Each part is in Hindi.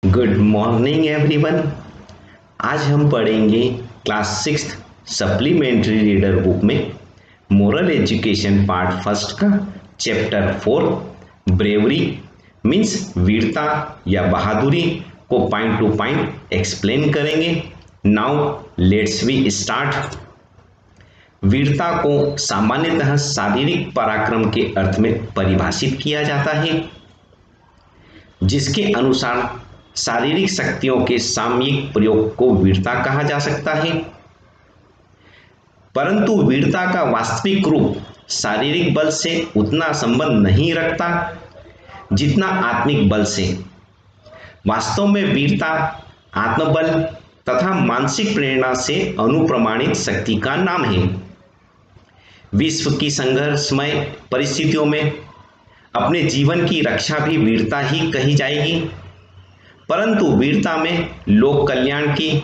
Good morning everyone. आज हम पढ़ेंगे क्लास 6 सप्लीमेंट्री रीडर बुक में मोरल एजुकेशन पार्ट फर्स्ट का चैप्टर 4 ब्रेवरी मीन्स वीरता या बहादुरी को पॉइंट टू पॉइंट एक्सप्लेन करेंगे। Now let's we start. वीरता को सामान्यतः शारीरिक पराक्रम के अर्थ में परिभाषित किया जाता है, जिसके अनुसार शारीरिक शक्तियों के सामूहिक प्रयोग को वीरता कहा जा सकता है। परंतु वीरता का वास्तविक रूप शारीरिक बल से उतना संबंध नहीं रखता जितना आत्मिक बल से। वास्तव में वीरता आत्मबल तथा मानसिक प्रेरणा से अनुप्रमाणित शक्ति का नाम है। विश्व की संघर्षमय परिस्थितियों में अपने जीवन की रक्षा भी वीरता ही कही जाएगी, परंतु वीरता में लोक कल्याण की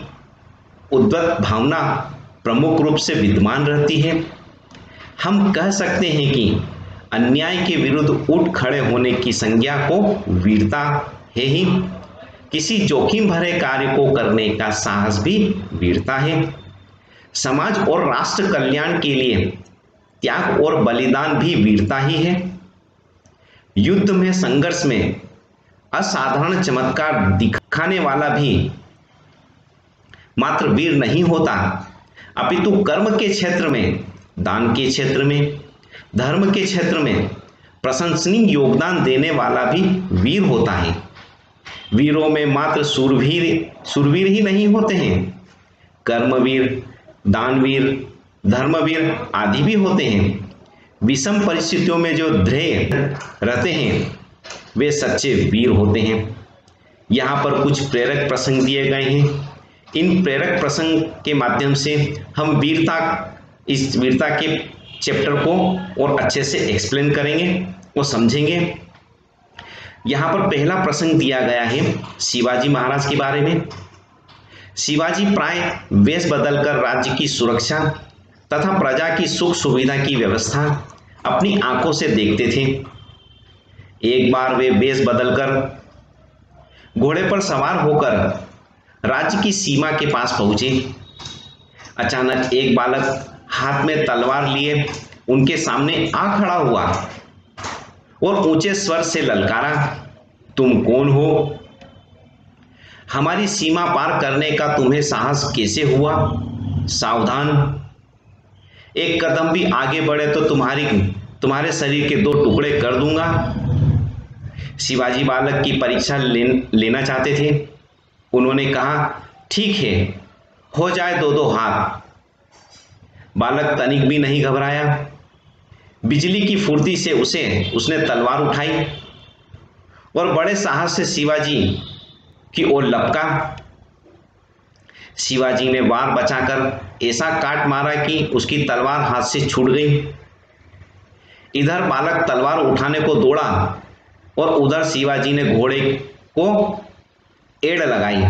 उद्वत भावना प्रमुख रूप से विद्यमान रहती है। हम कह सकते हैं कि अन्याय के विरुद्ध उठ खड़े होने की संज्ञा को वीरता है ही। किसी जोखिम भरे कार्य को करने का साहस भी वीरता है। समाज और राष्ट्र कल्याण के लिए त्याग और बलिदान भी वीरता ही है। युद्ध में संघर्ष में असाधारण चमत्कार दिखाने वाला भी मात्र वीर नहीं होता, अपितु कर्म के क्षेत्र में, दान के क्षेत्र में, धर्म के क्षेत्र में प्रशंसनीय योगदान देने वाला भी वीर होता है। वीरों में मात्र सूरवीर ही नहीं होते हैं, कर्मवीर, दानवीर, धर्मवीर आदि भी होते हैं। विषम परिस्थितियों में जो धैर्य रहते हैं वे सच्चे वीर होते हैं। यहाँ पर कुछ प्रेरक प्रसंग दिए गए हैं। इन प्रेरक प्रसंग के माध्यम से हम इस वीरता के चैप्टर को और अच्छे से एक्सप्लेन करेंगे और समझेंगे। यहाँ पर पहला प्रसंग दिया गया है शिवाजी महाराज के बारे में। शिवाजी प्राय वेश बदलकर राज्य की सुरक्षा तथा प्रजा की सुख सुविधा की व्यवस्था अपनी आंखों से देखते थे। एक बार वे वेश बदलकर घोड़े पर सवार होकर राज्य की सीमा के पास पहुंचे। अचानक एक बालक हाथ में तलवार लिए उनके सामने आ खड़ा हुआ और ऊंचे स्वर से ललकारा, तुम कौन हो? हमारी सीमा पार करने का तुम्हें साहस कैसे हुआ? सावधान, एक कदम भी आगे बढ़े तो तुम्हारे शरीर के 2 टुकड़े कर दूंगा। शिवाजी बालक की परीक्षा लेना चाहते थे। उन्होंने कहा, ठीक है, हो जाए 2-2 हाथ। बालक तनिक भी नहीं घबराया। बिजली की फुर्ती से उसने तलवार उठाई और बड़े साहस से शिवाजी की ओर लपका। शिवाजी ने वार बचाकर ऐसा काट मारा कि उसकी तलवार हाथ से छूट गई। इधर बालक तलवार उठाने को दौड़ा और उधर शिवाजी ने घोड़े को एड़ लगाई।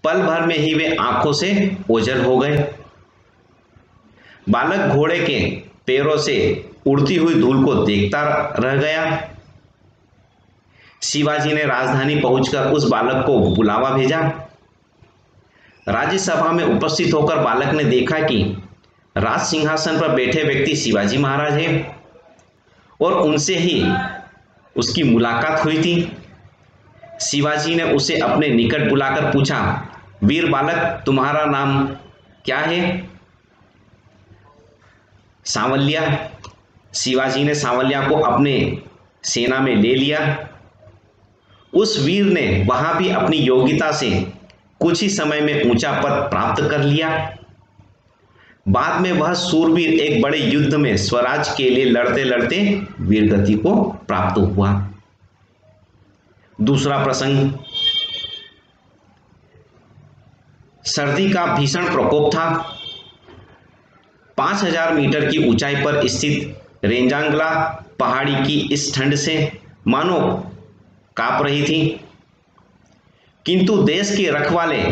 पल भर में ही वे आंखों से ओझल हो गए। बालक घोड़े के पैरों से उड़ती हुई धूल को देखता रह गया। शिवाजी ने राजधानी पहुंचकर उस बालक को बुलावा भेजा। राज्यसभा में उपस्थित होकर बालक ने देखा कि राज सिंहासन पर बैठे व्यक्ति शिवाजी महाराज हैं और उनसे ही उसकी मुलाकात हुई थी। शिवाजी ने उसे अपने निकट बुलाकर पूछा, वीर बालक, तुम्हारा नाम क्या है? सांवलिया। शिवाजी ने सांवलिया को अपने सेना में ले लिया। उस वीर ने वहां भी अपनी योग्यता से कुछ ही समय में ऊंचा पद प्राप्त कर लिया। बाद में वह सूरवीर एक बड़े युद्ध में स्वराज के लिए लड़ते लड़ते वीरगति को प्राप्त हुआ। दूसरा प्रसंग, सर्दी का भीषण प्रकोप था। 5000 मीटर की ऊंचाई पर स्थित रेंजांगला पहाड़ी की इस ठंड से मानो कांप रही थी, किंतु देश के रखवाले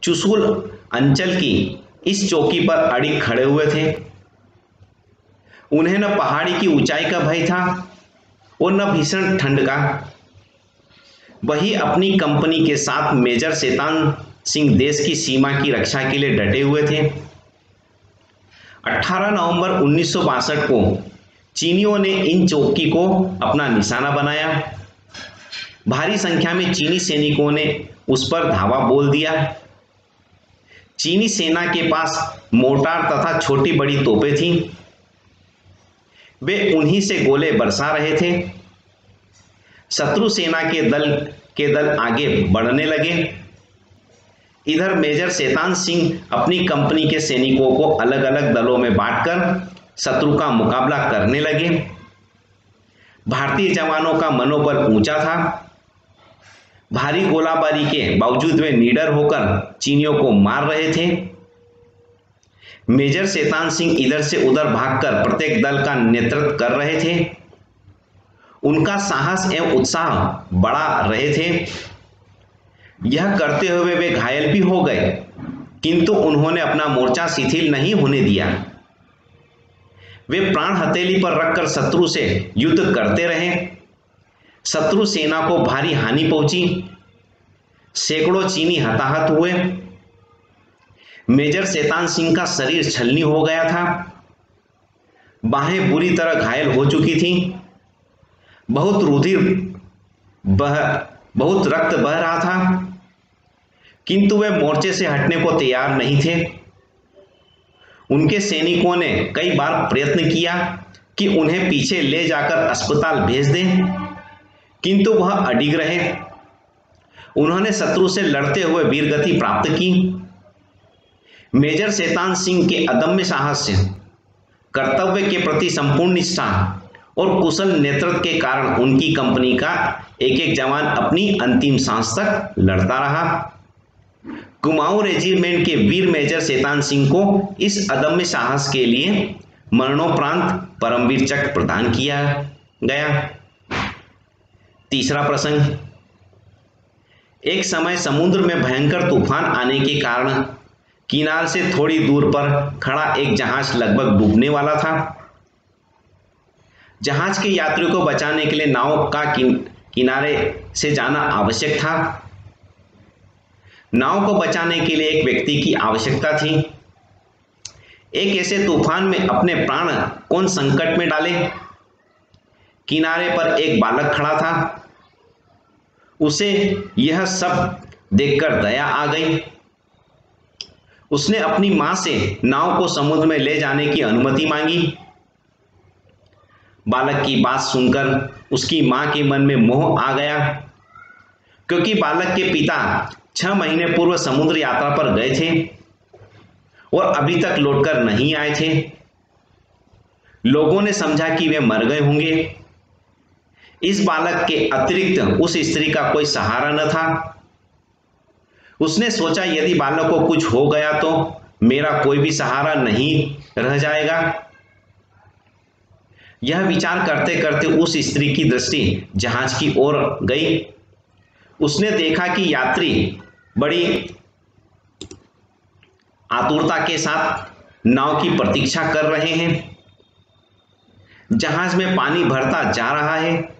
चुशुल अंचल की इस चौकी पर अड़ी खड़े हुए थे। उन्हें न पहाड़ी की ऊंचाई का भय था और न भीषण ठंड का। वही अपनी कंपनी के साथ मेजर शैतान सिंह देश की सीमा की रक्षा के लिए डटे हुए थे। 18 नवंबर 1962 को चीनियों ने इन चौकी को अपना निशाना बनाया। भारी संख्या में चीनी सैनिकों ने उस पर धावा बोल दिया। चीनी सेना के पास मोर्टार तथा छोटी बड़ी तोपें थीं। वे उन्हीं से गोले बरसा रहे थे। शत्रु सेना के दल आगे बढ़ने लगे। इधर मेजर शैतान सिंह अपनी कंपनी के सैनिकों को अलग अलग दलों में बांटकर शत्रु का मुकाबला करने लगे। भारतीय जवानों का मनोबल ऊंचा था। भारी गोलाबारी के बावजूद वे निडर होकर चीनियों को मार रहे थे। मेजर शैतान सिंह इधर से उधर भागकर प्रत्येक दल का नेतृत्व कर रहे थे। उनका साहस एवं उत्साह बढ़ा रहे थे। यह करते हुए वे घायल भी हो गए, किंतु उन्होंने अपना मोर्चा शिथिल नहीं होने दिया। वे प्राण हथेली पर रखकर शत्रु से युद्ध करते रहे। शत्रु सेना को भारी हानि पहुंची। सैकड़ों चीनी हताहत हुए। मेजर शैतान सिंह का शरीर छलनी हो गया था। बाहें बुरी तरह घायल हो चुकी थीं। बहुत रक्त बह रहा था, किंतु वे मोर्चे से हटने को तैयार नहीं थे। उनके सैनिकों ने कई बार प्रयत्न किया कि उन्हें पीछे ले जाकर अस्पताल भेज दें, किंतु वह अडिग रहे। उन्होंने शत्रु से लड़ते हुए वीरगति प्राप्त की। मेजर शैतान सिंह के अदम्य साहस, कर्तव्य के प्रति संपूर्ण निष्ठा और कुशल नेतृत्व के कारण उनकी कंपनी का एक एक जवान अपनी अंतिम सांस तक लड़ता रहा। कुमाऊं रेजिमेंट के वीर मेजर शैतान सिंह को इस अदम्य साहस के लिए मरणोपरांत परमवीर चक्र प्रदान किया गया। तीसरा प्रसंग, एक समय समुद्र में भयंकर तूफान आने के कारण किनारे से थोड़ी दूर पर खड़ा एक जहाज लगभग डूबने वाला था। जहाज के यात्रियों को बचाने के लिए नाव का किनारे से जाना आवश्यक था। नाव को बचाने के लिए एक व्यक्ति की आवश्यकता थी। एक ऐसे तूफान में अपने प्राण कौन संकट में डाले। किनारे पर एक बालक खड़ा था। उसे यह सब देखकर दया आ गई। उसने अपनी मां से नाव को समुद्र में ले जाने की अनुमति मांगी। बालक की बात सुनकर उसकी मां के मन में मोह आ गया, क्योंकि बालक के पिता 6 महीने पूर्व समुद्र यात्रा पर गए थे और अभी तक लौटकर नहीं आए थे। लोगों ने समझा कि वे मर गए होंगे। इस बालक के अतिरिक्त उस स्त्री का कोई सहारा न था। उसने सोचा, यदि बालक को कुछ हो गया तो मेरा कोई भी सहारा नहीं रह जाएगा। यह विचार करते करते उस स्त्री की दृष्टि जहाज की ओर गई। उसने देखा कि यात्री बड़ी आतुरता के साथ नाव की प्रतीक्षा कर रहे हैं। जहाज में पानी भरता जा रहा है।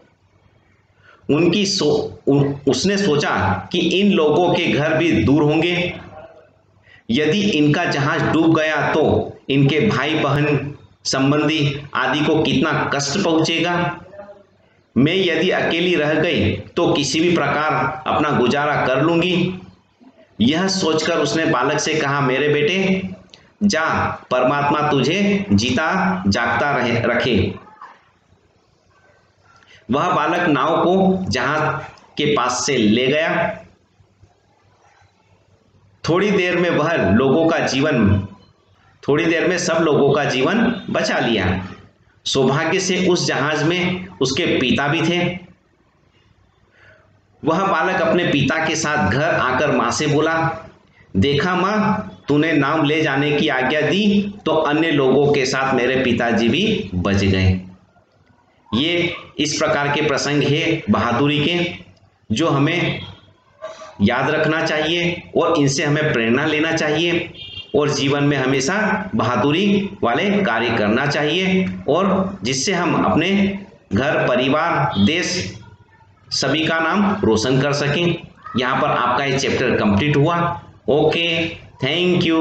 उसने सोचा कि इन लोगों के घर भी दूर होंगे। यदि इनका जहाज डूब गया तो इनके भाई बहन संबंधी आदि को कितना कष्ट पहुंचेगा। मैं यदि अकेली रह गई तो किसी भी प्रकार अपना गुजारा कर लूंगी। यह सोचकर उसने बालक से कहा, मेरे बेटे जा, परमात्मा तुझे जीता जागता रखे। वह बालक नाव को जहाज के पास से ले गया। थोड़ी देर में सब लोगों का जीवन बचा लिया। सौभाग्य से उस जहाज में उसके पिता भी थे। वह बालक अपने पिता के साथ घर आकर मां से बोला, देखा मां, तूने नाव ले जाने की आज्ञा दी तो अन्य लोगों के साथ मेरे पिताजी भी बच गए। ये इस प्रकार के प्रसंग है बहादुरी के, जो हमें याद रखना चाहिए और इनसे हमें प्रेरणा लेना चाहिए और जीवन में हमेशा बहादुरी वाले कार्य करना चाहिए, और जिससे हम अपने घर, परिवार, देश सभी का नाम रोशन कर सकें। यहाँ पर आपका ये चैप्टर कंप्लीट हुआ। Okay, thank you.